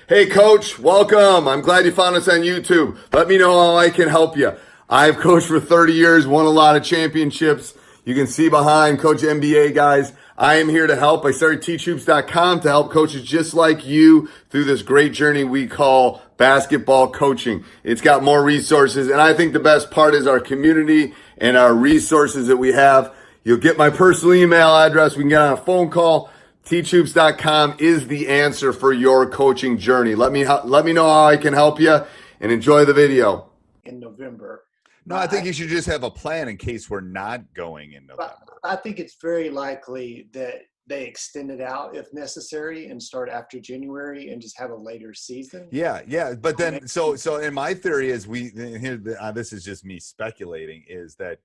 Hey, Coach, welcome. I'm glad you found us on YouTube. Let me know how I can help you. I've coached for 30 years, won a lot of championships. You can see behind Coach MBA, guys. I am here to help. I started teachhoops.com to help coaches just like you through this great journey we call basketball coaching. It's got more resources, and I think the best part is our community and our resources that we have. You'll get my personal email address. We can get on a phone call. Teachhoops.com is the answer for your coaching journey. Let me know how I can help you, and enjoy the video. In November. No, I think you should just have a plan in case we're not going in November. I think it's very likely that they extend it out if necessary and start after January and just have a later season. Yeah. But then, so in my theory is this is just me speculating, is that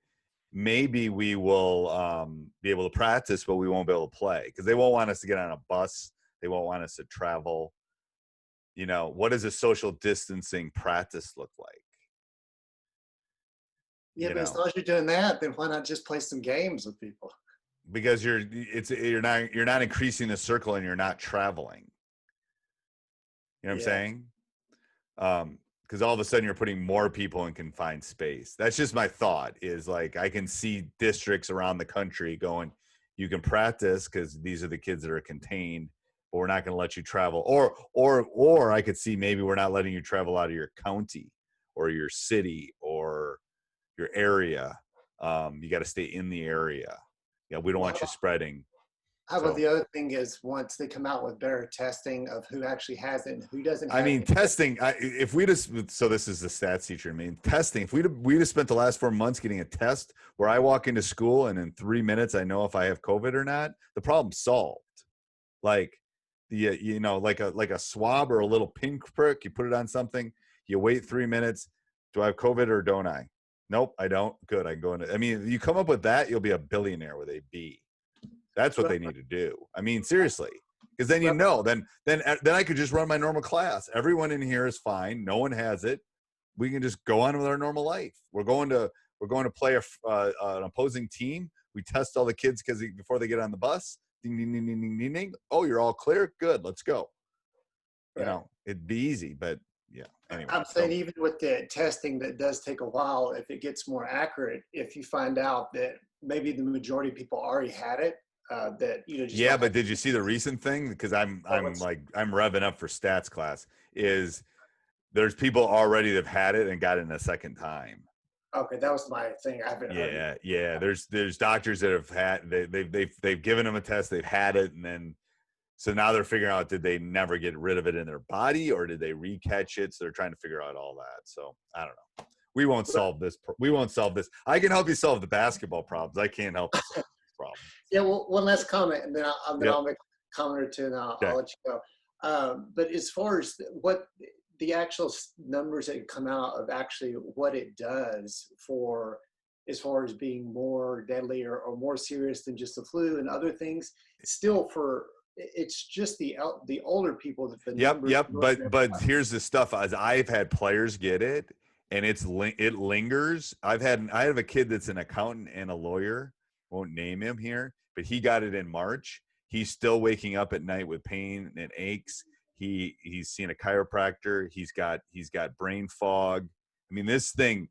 maybe we will be able to practice, but we won't be able to play because they won't want us to get on a bus. They won't want us to travel. You know, what does a social distancing practice look like? Yeah, but as long as you're doing that, then why not just play some games with people? Because you're not increasing the circle and you're not traveling. You know what I'm saying? Because all of a sudden you're putting more people in confined space. That's just my thought, is like I can see districts around the country going, you can practice because these are the kids that are contained, but we're not going to let you travel. Or I could see maybe we're not letting you travel out of your county or your city or your area. You got to stay in the area. Yeah, we don't want you spreading. How about the other thing is once they come out with better testing of who actually has it and who doesn't have it. I mean, testing, if we just, so this is the stats teacher. I mean, testing, if we just spent the last 4 months getting a test where I walk into school and in 3 minutes I know if I have COVID or not, the problem's solved. Like, like a swab or a little pinprick, you put it on something, you wait 3 minutes. Do I have COVID or don't I? Nope, I don't. Good. I can go into, I mean, you come up with that, you'll be a billionaire with a B. That's what they need to do. I mean, seriously, because then then I could just run my normal class. Everyone in here is fine. No one has it. We can just go on with our normal life. We're going to play an opposing team. We test all the kids before they get on the bus. Ding ding ding ding ding ding ding. Oh, you're all clear. Good. Let's go. You know, it'd be easy, but yeah. Anyway, I'm saying even with the testing that does take a while, if it gets more accurate, if you find out that maybe the majority of people already had it, that just but did you see the recent thing? Because I'm revving up for stats class. Is there's people already that have had it and got it in a second time. Okay, that was my thing. I haven't heard. Yeah. There's doctors that have had they've given them a test, they've had it, and then so now they're figuring out, did they never get rid of it in their body or did they recatch it? So they're trying to figure out all that. So I don't know. We won't solve this. I can help you solve the basketball problems. I can't help you solve these problems. Yeah, well, one last comment, and then I'll make a comment or two, and I'll let you go. But as far as what the actual numbers that come out of actually what it does for as far as being more deadly or more serious than just the flu and other things, still it's just the older people that the numbers. But here's the stuff. As I've had players get it, and it lingers. I have a kid that's an accountant and a lawyer. Won't name him here, but he got it in March. He's still waking up at night with pain and aches. He's seen a chiropractor. He's got brain fog. I mean, this thing.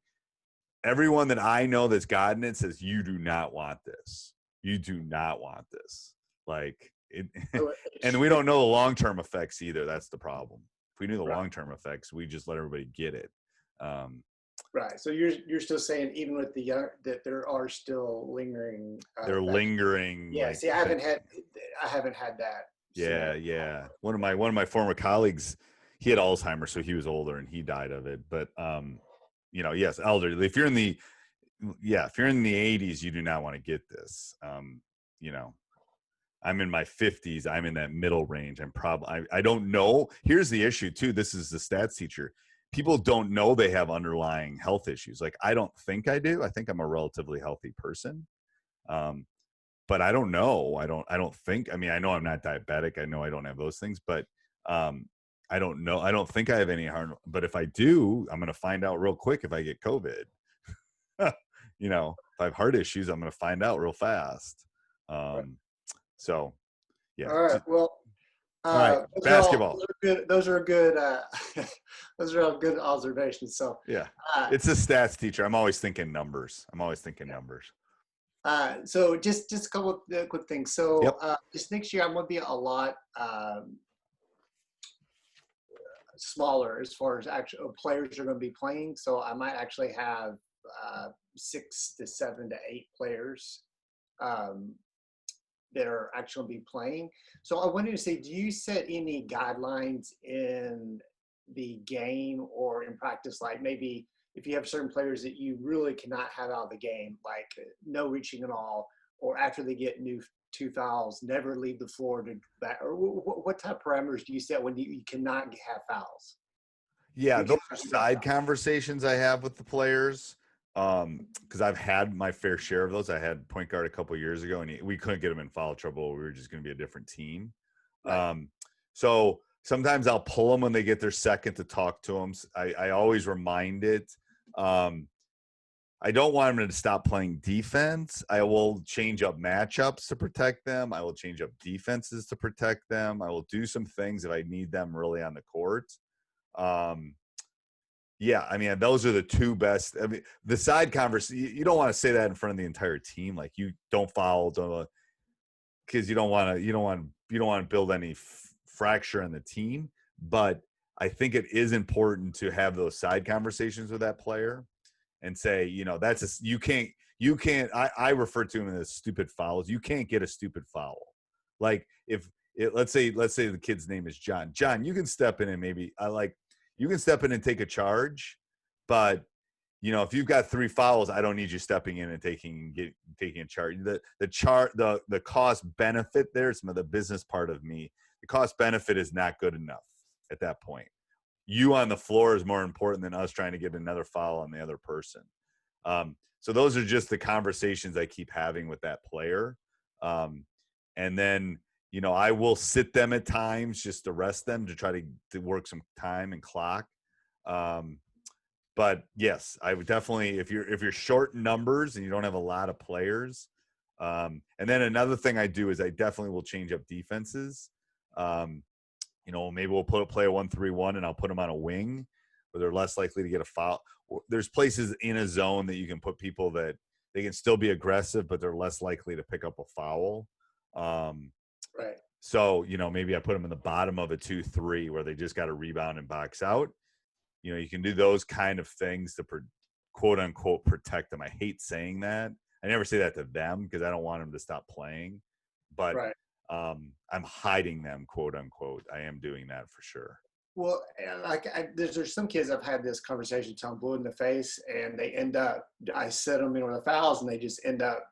Everyone that I know that's gotten it says you do not want this. You do not want this. Like. And we don't know the long-term effects either. That's the problem. If we knew the long-term effects, we just let everybody get it. Right. So you're still saying even with the young that there are still lingering. They're lingering. Yeah. Like, see, I haven't had that. Yeah. One of my former colleagues, he had Alzheimer's, so he was older and he died of it. But yes, elderly. If you're in the 80s, you do not want to get this. I'm in my 50s. I'm in that middle range. I don't know. Here's the issue too. This is the stats teacher. People don't know they have underlying health issues. Like, I don't think I do. I think I'm a relatively healthy person. But I don't know. I don't think, I mean, I know I'm not diabetic. I know I don't have those things, but I don't know. I don't think I have any harm, but if I do, I'm going to find out real quick if I get COVID. If I have heart issues, I'm going to find out real fast. So, yeah. All right. Well, All right, basketball. Those are good. Those are all good observations. So yeah, it's a stats teacher. I'm always thinking numbers. So just a couple of quick things. So Yep. this next year I'm going to be a lot smaller as far as actual players are going to be playing. So I might actually have 6 to 7 to 8 players that are actually going to be playing. So I wanted to say, do you set any guidelines in the game or in practice? Like maybe if you have certain players that you really cannot have out of the game, like no reaching at all, or after they get 2 fouls, never leave the floor to back, or what type of parameters do you set when you cannot have fouls? Yeah, those are side conversations I have with the players. Because I've had my fair share of those. I had point guard a couple of years ago, and we couldn't get him in foul trouble. We were just going to be a different team. Right. So sometimes I'll pull them when they get their second to talk to them. I always remind it. I don't want them to stop playing defense. I will change up matchups to protect them. I will change up defenses to protect them. I will do some things if I need them really on the court. Yeah, I mean, those are the two best. I mean, the side conversation, you don't want to say that in front of the entire team. Like, you don't foul, because you don't want to build any fracture in the team. But I think it is important to have those side conversations with that player and say, you can't. I refer to them as stupid fouls. You can't get a stupid foul. Like, let's say the kid's name is John. John, you can step in and you can step in and take a charge, but if you've got 3 fouls, I don't need you stepping in and taking a charge. The cost benefit there, some of the business part of me, the cost benefit is not good enough at that point. You on the floor is more important than us trying to get another foul on the other person. So those are just the conversations I keep having with that player. And then, I will sit them at times just to rest them to try to work some time and clock. But yes, I would definitely, if you're short numbers and you don't have a lot of players. And then another thing I do is I definitely will change up defenses. Maybe we'll play a 1-3-1 and I'll put them on a wing where they're less likely to get a foul. There's places in a zone that you can put people that they can still be aggressive, but they're less likely to pick up a foul. Right. So, maybe I put them in the bottom of a 2-3 where they just got to rebound and box out. You can do those kind of things to quote unquote protect them. I hate saying that. I never say that to them because I don't want them to stop playing, but right. I'm hiding them, quote unquote. I am doing that for sure. Well, there's some kids I've had this conversation till I'm blue in the face, and they end up, I set them in with the fouls, and they just end up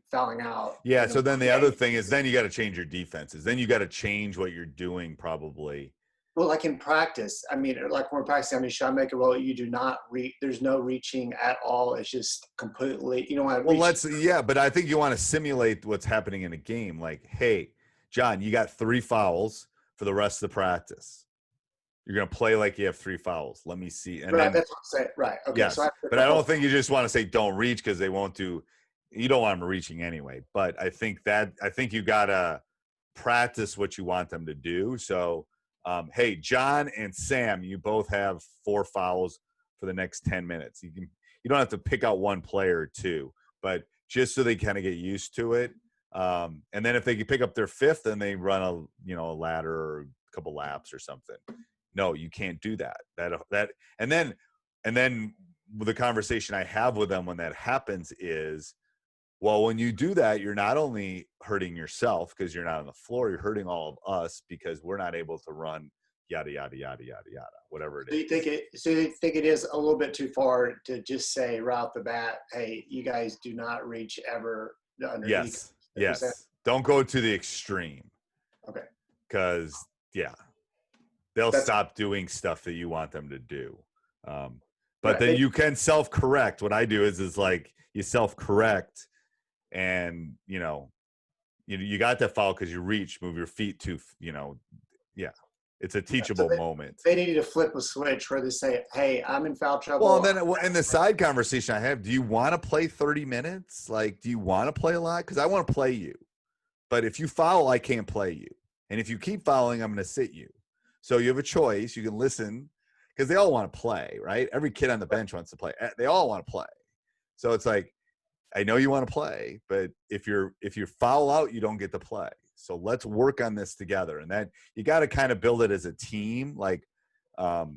fouling out. Yeah. So then the other thing is, then you got to change your defenses. Then you got to change what you're doing, probably. Well, like in practice, I mean, like when we're practicing, should I make a roll? You do not there's no reaching at all. It's just completely, but I think you want to simulate what's happening in a game. Like, hey, John, you got 3 fouls for the rest of the practice. You're going to play like you have 3 fouls. Let me see. And right, that's what I'm saying. Right. Okay. Yes, but I don't think you just want to say don't reach because they won't do. You don't want them reaching anyway. But I think you got to practice what you want them to do. So, hey, John and Sam, you both have 4 fouls for the next 10 minutes. You don't have to pick out one player or 2, but just so they kind of get used to it. And then if they can pick up their 5th, then they run a ladder or a couple laps or something. No, you can't do that. And then the conversation I have with them when that happens is, well, when you do that, you're not only hurting yourself because you're not on the floor, you're hurting all of us because we're not able to run yada, yada, yada, yada, yada, whatever it is. So you think it is a little bit too far to just say right off the bat, hey, you guys do not reach ever underneath? Yes. Don't go to the extreme. Okay. Because, they'll stop doing stuff that you want them to do. But then you can self-correct. What I do is like you self-correct and, you got that foul because you reach, move your feet to, it's a teachable moment. They need to flip a switch where they say, hey, I'm in foul trouble. Well, then in the side conversation I have, do you want to play 30 minutes? Like, do you want to play a lot? Because I want to play you. But if you foul, I can't play you. And if you keep fouling, I'm going to sit you. So you have a choice. You can listen because they all want to play, right? Every kid on the bench wants to play. They all want to play. So it's like, I know you want to play, but if you foul out, you don't get to play. So let's work on this together. And then you got to kind of build it as a team. Like, what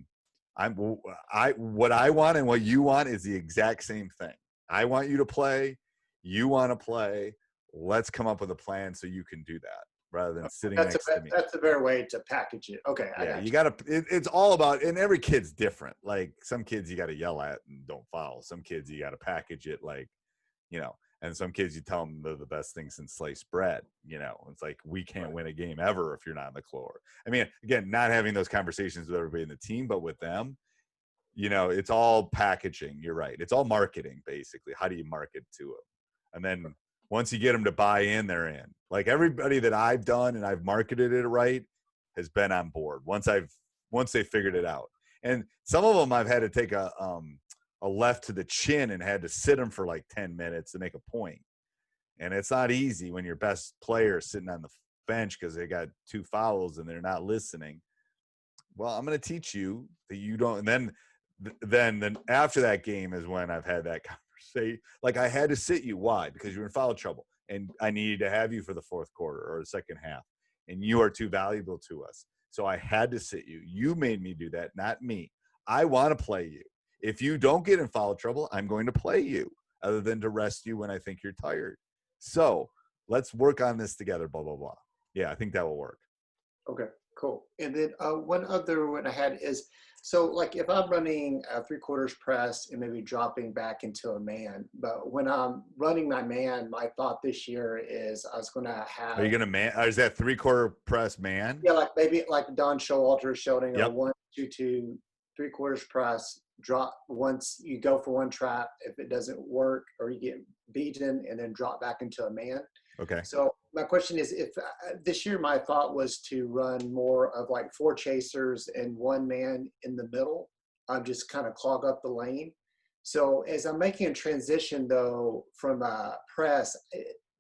I want and what you want is the exact same thing. I want you to play. You want to play. Let's come up with a plan so you can do that rather than sitting next to me. That's a better way to package it. Okay. Yeah, you got to, it's all about, and every kid's different. Like some kids you got to yell at and don't foul. Some kids you got to package it like, and some kids you tell them they're the best thing since sliced bread. It's like, we can't win a game ever if you're not on the floor. I mean, again, not having those conversations with everybody in the team, but with them, it's all packaging. You're right. It's all marketing, basically. How do you market to them? And then once you get them to buy in, they're in. Like everybody that I've done and I've marketed it right has been on board once they figured it out. And some of them I've had to take a left to the chin and had to sit them for like 10 minutes to make a point. And it's not easy when your best player is sitting on the bench because they got 2 fouls and they're not listening. Well, I'm going to teach you that you don't. And then after that game is when I've had that conversation. Like I had to sit you. Why? Because you're in foul trouble and I needed to have you for the fourth quarter or the second half. And you are too valuable to us. So I had to sit you. You made me do that, not me. I want to play you. If you don't get in foul trouble, I'm going to play you other than to rest you when I think you're tired. So let's work on this together, blah, blah, blah. Yeah, I think that will work. Okay, cool. And then one other one I had is, so like if I'm running a 3/4 press and maybe dropping back into a man, but when I'm running my man, my thought this year is I was going to have. Are you going to man? Is that 3/4 press man? Yeah, like maybe like Don Showalter showing Yep. a 1-2-2 3/4 press. Drop once you go for one trap. If it doesn't work or you get beaten, and then drop back into a man. Okay. So my question is, if this year my thought was to run more of like 4 chasers and 1 man in the middle, just kind of clog up the lane. So as I'm making a transition though from a press,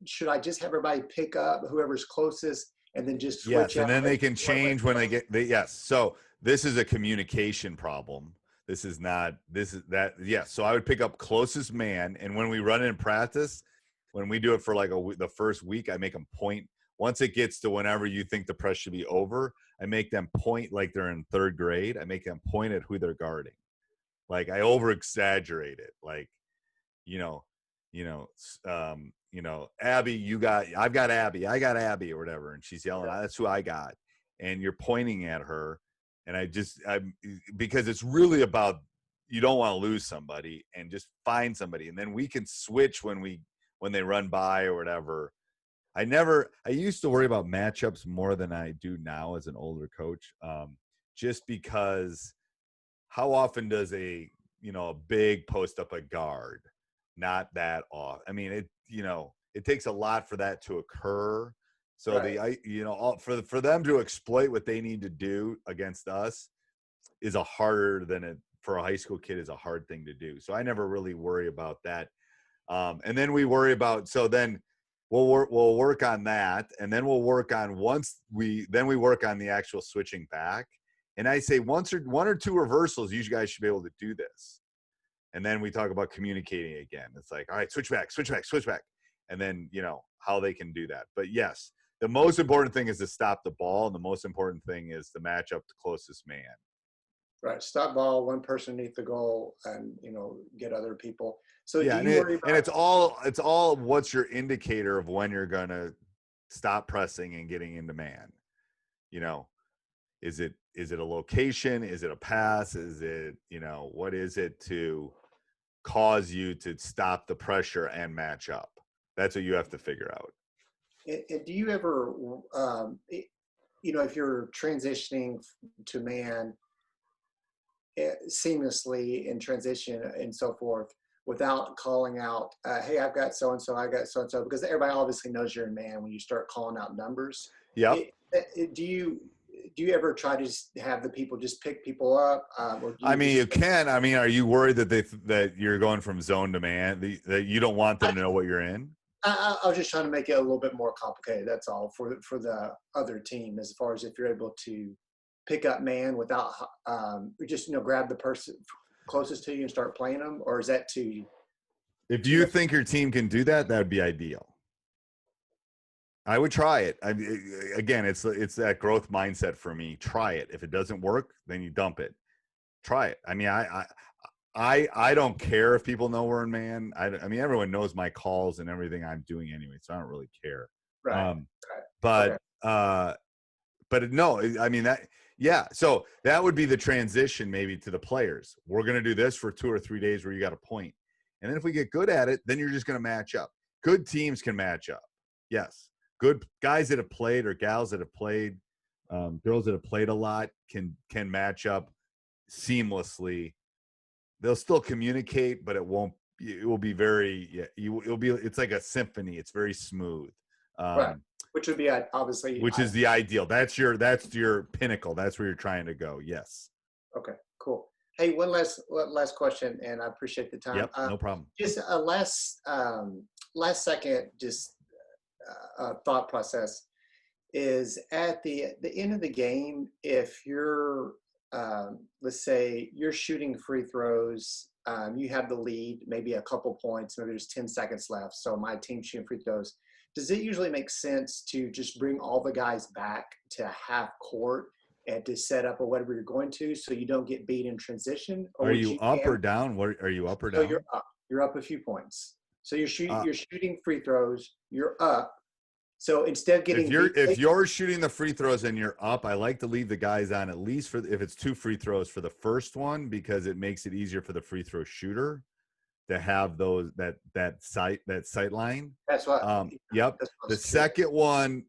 should I just have everybody pick up whoever's closest and then just switch? Yes, and then they can change when they get. Yes. So this is a communication problem. This is that. Yes. So I would pick up closest man. And when we run it in practice, when we do it for like the first week, I make them point. Once it gets to whenever you think the press should be over, I make them point like they're in 3rd grade. I make them point at who they're guarding. Like I over exaggerate it. Like, Abby, I've got Abby, I got Abby or whatever. And she's yelling, that's who I got. And you're pointing at her. And because it's really about, you don't want to lose somebody and just find somebody. And then we can switch when they run by or whatever. I used to worry about matchups more than I do now as an older coach. Just because how often does a big post up a guard? Not that often. I mean, it takes a lot for that to occur. So right. For them to exploit what they need to do against us is for a high school kid is a hard thing to do. So I never really worry about that. And then we worry about, so then we'll work on that. And then we'll work on we work on the actual switching back. And I say one or two reversals, you guys should be able to do this. And then we talk about communicating again. It's like, all right, switch back. And then, how they can do that. But yes, the most important thing is to stop the ball. And the most important thing is to match up the closest man. Right. Stop ball, 1 person underneath the goal and, get other people. So yeah, do you worry about— and it's all what's your indicator of when you're going to stop pressing and getting into man? Is it a location? Is it a pass? Is it, what is it to cause you to stop the pressure and match up? That's what you have to figure out. And do you ever, if you're transitioning to man seamlessly in transition and so forth, without calling out, hey, I've got so-and-so, I got so-and-so, because everybody obviously knows you're a man when you start calling out numbers. Yeah. Do you ever try to just have the people just pick people up? You can. Are you worried that you're going from zone to man, that you don't want them to know what you're in? I was just trying to make it a little bit more complicated. That's all for the other team, as far as if you're able to pick up man without just grab the person closest to you and start playing them, or is that too? If you think your team can do that, that would be ideal. I would try it. Again, it's that growth mindset for me. Try it. If it doesn't work, then you dump it. Try it. I mean, I don't care if people know we're in man. I mean, everyone knows my calls and everything I'm doing anyway, so I don't really care. Right. But no, I mean that. Yeah. So that would be the transition maybe to the players. We're going to do this for 2 or 3 days where you got a point. And then if we get good at it, then you're just going to match up. Good teams can match up. Yes. Good guys that have played or gals that have played, girls that have played a lot can match up seamlessly. They'll still communicate, but it will be very, it's like a symphony. It's very smooth. Right. Which would be obviously. Which is the ideal. That's your pinnacle. That's where you're trying to go. Yes. Okay, cool. Hey, one last question, and I appreciate the time. Yep, no problem. Just a last second, thought process is at the end of the game, if you're, let's say you're shooting free throws, you have the lead, maybe a couple points, maybe there's 10 seconds left. So my team's shooting free throws. Does it usually make sense to just bring all the guys back to half court and to set up or whatever you're going to, so you don't get beat in transition? Or are you up or down? Are you up or down? So you're up. You're up a few points. So you're shooting free throws. You're up. So instead of getting if you're shooting the free throws and you're up, I like to leave the guys on at least if it's 2 free throws for the first one, because it makes it easier for the free throw shooter to have those that sight line. That's what. Yep. That's what the second one,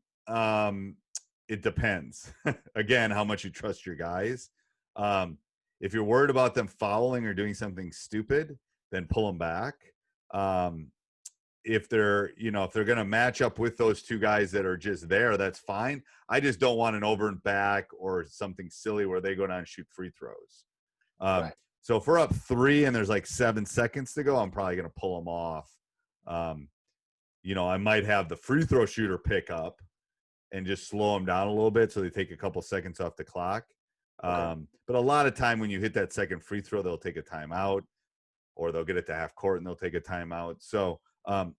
it depends. Again, how much you trust your guys. If you're worried about them fouling or doing something stupid, then pull them back. If they're going to match up with those 2 guys that are just there, that's fine. I just don't want an over and back or something silly where they go down and shoot free throws. Right. So if we're up 3 and there's like 7 seconds to go, I'm probably going to pull them off. I might have the free throw shooter pick up and just slow them down a little bit so they take a couple seconds off the clock. Okay. But a lot of time when you hit that second free throw, they'll take a timeout, or they'll get it to half court and they'll take a timeout. So I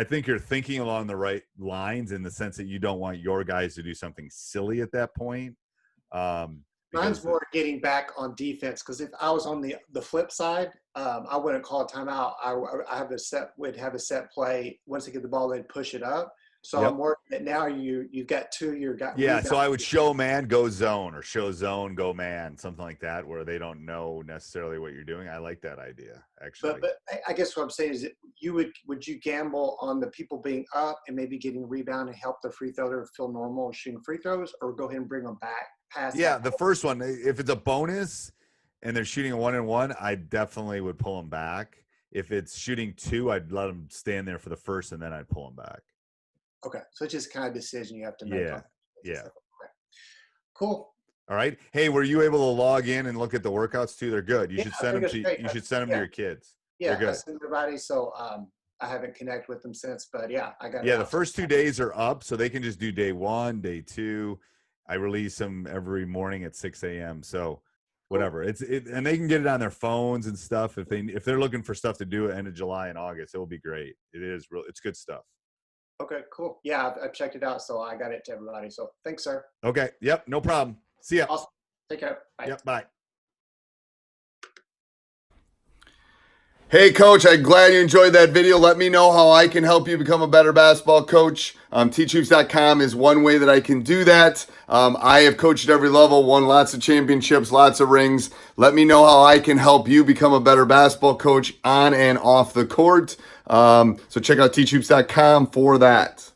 think you're thinking along the right lines in the sense that you don't want your guys to do something silly at that point. Mine's more getting back on defense, because if I was on the flip side, I wouldn't call a timeout. Would have a set play. Once they get the ball, they'd push it up. So Yep. I'm worried that now you've got 2. Yeah, so I would show man, go zone, or show zone, go man, something like that, where they don't know necessarily what you're doing. I like that idea, actually. But I guess what I'm saying is that would you gamble on the people being up and maybe getting a rebound and help the free thrower feel normal and shooting free throws, or go ahead and bring them back past? Yeah, the first one, if it's a bonus and they're shooting a 1-and-1, I definitely would pull them back. If it's shooting 2, I'd let them stand there for the first, and then I'd pull them back. Okay, so it's just kind of decision you have to make. Yeah. Okay. Cool. All right. Hey, were you able to log in and look at the workouts too? They're good. You should send them to your kids. Yeah, they're good. I send everybody. So I haven't connected with them since, but yeah, I got. Yeah, the first 2 days are up, so they can just do day 1, day 2. I release them every morning at 6 a.m. So whatever. And they can get it on their phones and stuff. If they're looking for stuff to do at the end of July and August, it will be great. It's good stuff. Okay, cool. Yeah, I've checked it out, so I got it to everybody. So thanks, sir. Okay. Yep. No problem. See ya. Awesome. Take care. Bye. Yep. Bye. Hey, Coach, I'm glad you enjoyed that video. Let me know how I can help you become a better basketball coach. Teachhoops.com is one way that I can do that. I have coached at every level, won lots of championships, lots of rings. Let me know how I can help you become a better basketball coach on and off the court. So check out teachhoops.com for that.